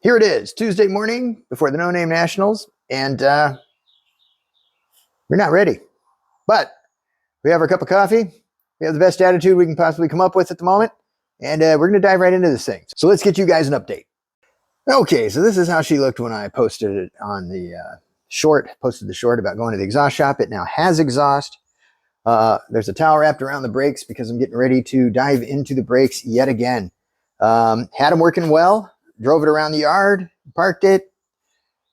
here it is, Tuesday morning before the No Name Nationals, and we're not ready. But we have our cup of coffee. We have the best attitude we can possibly come up with at the moment, and we're going to dive right into this thing. So let's get you guys an update. Okay, so this is how she looked when I posted it on the posted the short about going to the exhaust shop. It now has exhaust. There's a towel wrapped around the brakes because I'm getting ready to dive into the brakes yet again. Had them working well, drove it around the yard, parked it,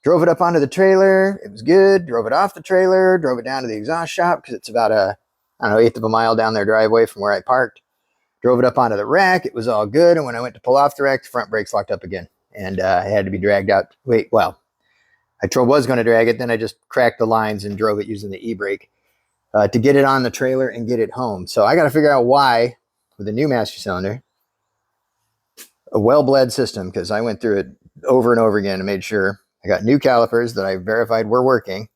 drove it up onto the trailer. It was good. Drove it off the trailer, drove it down to the exhaust shop because it's about a, I don't know, eighth of a mile down their driveway from where I parked. Drove it up onto the rack. It was all good. And when I went to pull off the rack, the front brakes locked up again. And I had to be dragged out. I was going to drag it. Then I just cracked the lines and drove it using the e-brake to get it on the trailer and get it home. So I got to figure out why, with a new master cylinder, a well-bled system, because I went through it over and over again and made sure. I got new calipers that I verified were working,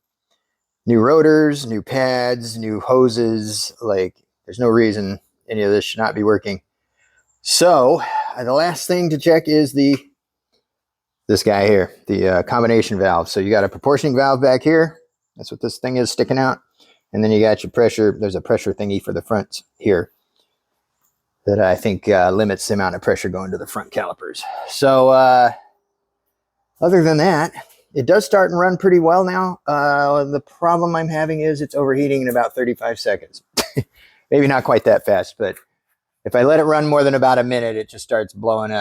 new rotors, new pads, new hoses. Like, there's no reason any of this should not be working. So the last thing to check is this guy here, the combination valve. So you got a proportioning valve back here. That's what this thing is sticking out. And then you got your pressure. There's a pressure thingy for the front here that I think limits the amount of pressure going to the front calipers. So other than that, it does start and run pretty well now. The problem I'm having is it's overheating in about 35 seconds. Maybe not quite that fast, but if I let it run more than about a minute, it just starts blowing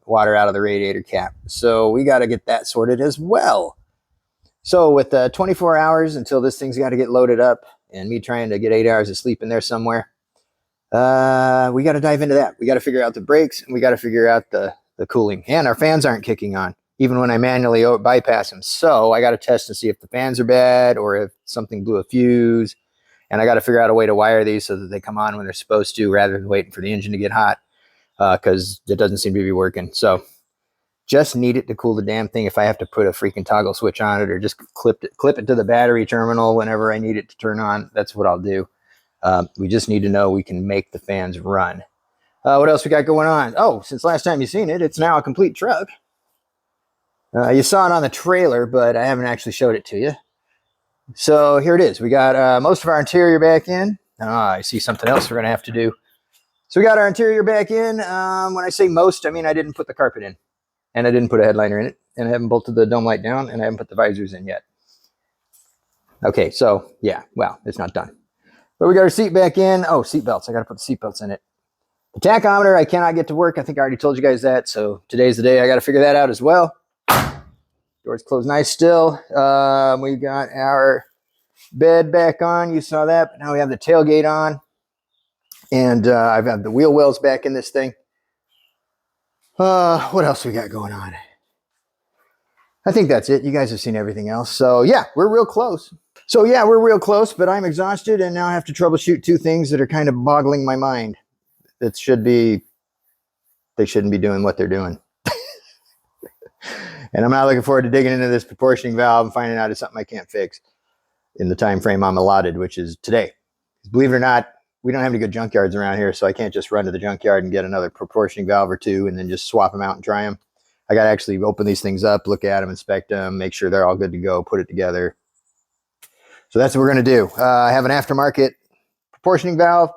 water out of the radiator cap. So we got to get that sorted as well. So with 24 hours until this thing's got to get loaded up and me trying to get 8 hours of sleep in there somewhere, we got to dive into that. We got to figure out the brakes, and we got to figure out the cooling. And our fans aren't kicking on, even when I manually bypass them. So I got to test and see if the fans are bad or if something blew a fuse. And I got to figure out a way to wire these so that they come on when they're supposed to, rather than waiting for the engine to get hot, because it doesn't seem to be working. So just need it to cool the damn thing. If I have to put a freaking toggle switch on it or just clip it to the battery terminal whenever I need it to turn on, that's what I'll do. We just need to know we can make the fans run. What else we got going on? Oh, since last time you've seen it, it's now a complete truck. You saw it on the trailer, but I haven't actually showed it to you. So here it is. We got most of our interior back in. I see something else we're going to have to do. So we got our interior back in. When I say most, I mean I didn't put the carpet in. And I didn't put a headliner in it. And I haven't bolted the dome light down. And I haven't put the visors in yet. Okay, so yeah, well, it's not done. But we got our seat back in. Oh, seat belts. I got to put the seat belts in it. The tachometer I cannot get to work. I think I already told you guys that. So today's the day I got to figure that out as well. Doors closed nice still. We got our bed back on. You saw that. But now we have the tailgate on. And I've got the wheel wells back in this thing. What else we got going on? I think that's it. You guys have seen everything else. So yeah, we're real close. But I'm exhausted and now I have to troubleshoot two things that are kind of boggling my mind. They shouldn't be doing what they're doing. And I'm not looking forward to digging into this proportioning valve and finding out it's something I can't fix in the time frame I'm allotted, which is today. Believe it or not, we don't have any good junkyards around here, so I can't just run to the junkyard and get another proportioning valve or two and then just swap them out and try them. I got to actually open these things up, look at them, inspect them, make sure they're all good to go, put it together. So that's what we're going to do. I have an aftermarket proportioning valve.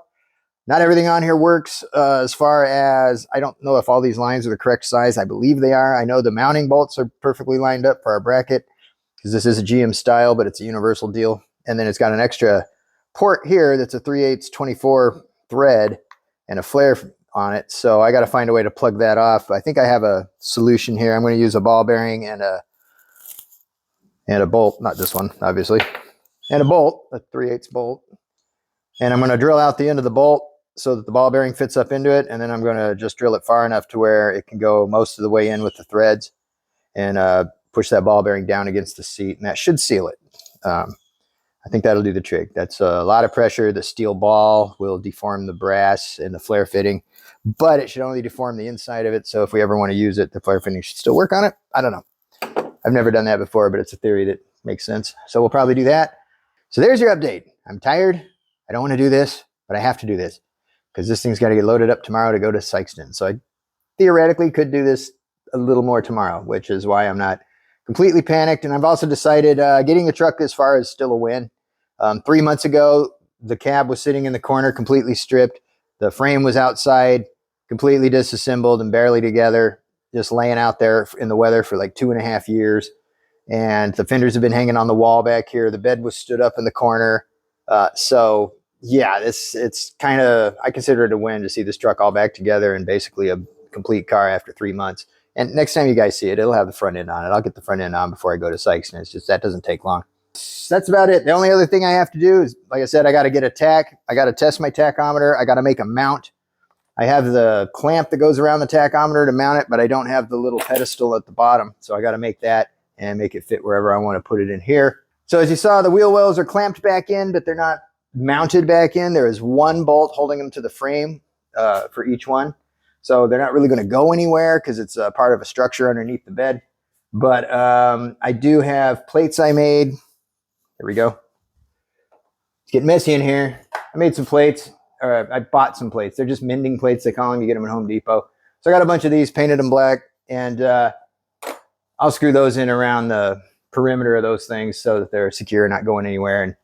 Not everything on here works as far as, I don't know if all these lines are the correct size. I believe they are. I know the mounting bolts are perfectly lined up for our bracket because this is a GM style, but it's a universal deal. And then it's got an extra port here that's a 3/8 24 thread and a flare on it. So I got to find a way to plug that off. I think I have a solution here. I'm going to use a ball bearing and a bolt, not this one, obviously, and a bolt, a 3/8 bolt. And I'm going to drill out the end of the bolt so that the ball bearing fits up into it. And then I'm going to just drill it far enough to where it can go most of the way in with the threads and push that ball bearing down against the seat. And that should seal it. I think that'll do the trick. That's a lot of pressure. The steel ball will deform the brass and the flare fitting, but it should only deform the inside of it. So if we ever want to use it, the flare fitting should still work on it. I don't know. I've never done that before, but it's a theory that makes sense. So we'll probably do that. So there's your update. I'm tired. I don't want to do this, but I have to do this because this thing's got to get loaded up tomorrow to go to Sikeston. So I theoretically could do this a little more tomorrow, which is why I'm not completely panicked. And I've also decided getting the truck this far is still a win. 3 months ago, the cab was sitting in the corner, completely stripped. The frame was outside, completely disassembled and barely together, just laying out there in the weather for like 2.5 years. And the fenders have been hanging on the wall back here. The bed was stood up in the corner. So yeah, it's kind of, I consider it a win to see this truck all back together and basically a complete car after 3 months. And next time you guys see it, it'll have the front end on it. I'll get the front end on before I go to Sikeston. It's just, that doesn't take long. That's about it. The only other thing I have to do is, like I said, I got to get a tack. I got to test my tachometer. I got to make a mount. I have the clamp that goes around the tachometer to mount it, but I don't have the little pedestal at the bottom. So I got to make that and make it fit wherever I want to put it in here. So as you saw, the wheel wells are clamped back in, but they're not mounted back in. There is one bolt holding them to the frame for each one. So they're not really going to go anywhere because it's a part of a structure underneath the bed. But I do have plates I made. There we go. It's getting messy in here. I made some plates, or I bought some plates. They're just mending plates, they call them. You get them at Home Depot. So I got a bunch of these, painted them black, and I'll screw those in around the perimeter of those things so that they're secure, not going anywhere. And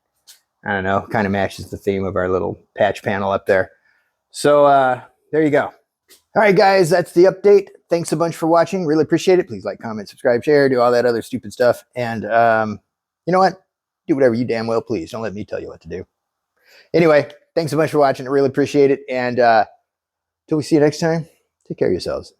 I don't know, kind of matches the theme of our little patch panel up there. So there you go. All right, guys, that's the update. Thanks a bunch for watching. Really appreciate it. Please like, comment, subscribe, share, do all that other stupid stuff. And you know what? Do whatever you damn well please. Don't let me tell you what to do. Anyway, thanks a bunch for watching. I really appreciate it. And till we see you next time, take care of yourselves.